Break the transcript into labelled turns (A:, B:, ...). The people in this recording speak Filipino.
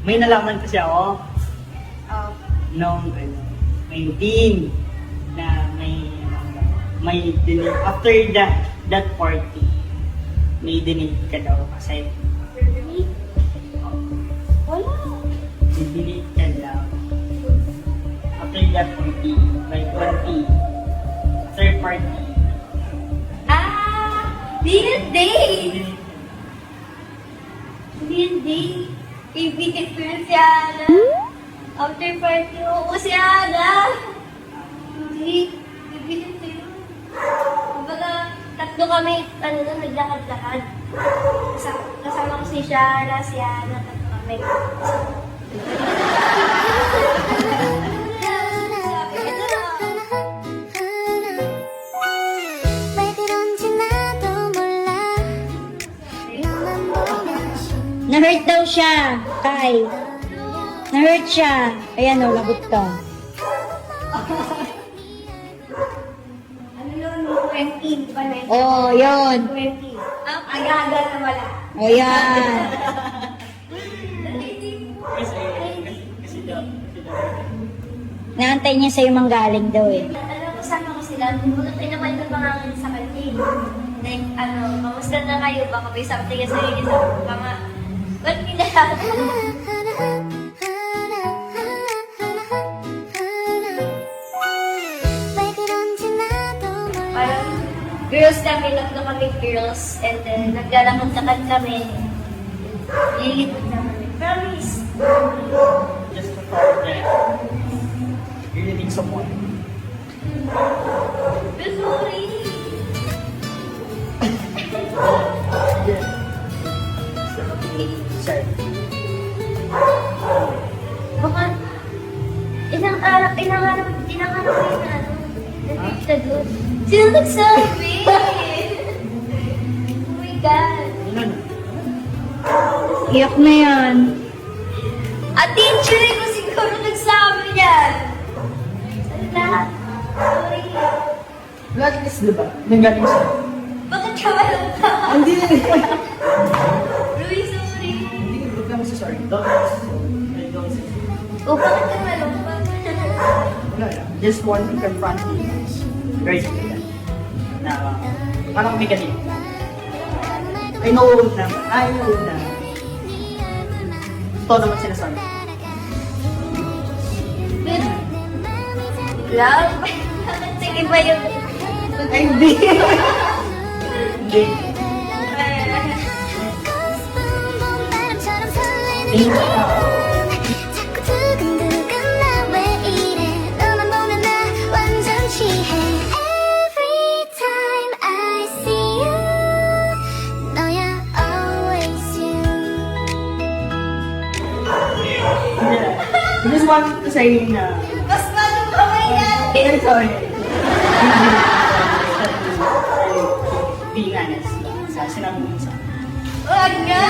A: May nalaman kasi ako
B: Oh.
A: nung 19 na may dinate after that party. May dinate ka daw kasi
B: Really? Wala.
A: may dinate ka daw. After that party, like 20. After party.
B: D&D! D&D. Ibitin ko yun si Ana. After party ko si Ana. Hindi. Ibitin ko yun. Kumbaga, tatlo kami, naglakad-lakad. Kasama ko si Shara, si Ana, tatlo kami. Sabi ko na,
C: 왜 그런지 나도 몰라 너만 보면
D: Na-hurt daw siya, Kai. Na-hurt siya. Ayan o, lagot ka.
B: ano yun, 20 pa na yun.
D: Oh, yun.
B: 20. Aga-aga na wala.
D: O, yan.
A: Kasi daw.
D: Naantay niya sa'yo manggaling daw eh.
B: Alam ko, sama ko sila. Butot ay naman yung pangangin sa kantin. Like, kamusta na kayo? Baka may something sa inyo sa mga... Ba't pinahal?
C: 왜 그런지 나도 몰라
B: Parang girls kami, tatlo kami girls. And then, naglalakad-lakad kami. Lilipot na kami. Promise.
A: Just to follow that. You're needing someone.
B: Sorry.
A: Sorry.
B: Baka, ilang araw ko yun na nandito doon. Sino nagsabi? Oh my God.
A: Yun.
D: Iyak na yan.
B: At teacher ko siguro nagsabi yan. Ano lahat? Sorry.
A: Blacklist, di ba? Nanggaling siya.
B: Bakit ka malungkot?
A: Hindi.
B: Louie, sorry.
A: Hindi ka lang sa sorry. Don't say.
B: O, bakit ka malungkot?
A: Wala lang. Just want to confront you. Guys, na parang may galing. I know na. Ito naman sinasabi.
B: Pero, love? Sige ba yung...
A: Ay, hindi. Hindi.
C: 바람처럼 설레는 자꾸 두근두근 나 왜 이래 너만 보면 나 완전 취해 Every time I see you 너야 always you
A: I just wanted to say na
B: Mas malung kamay yan!
A: I'm sorry. Being honest sa sinabi mo sa
B: Wag nga!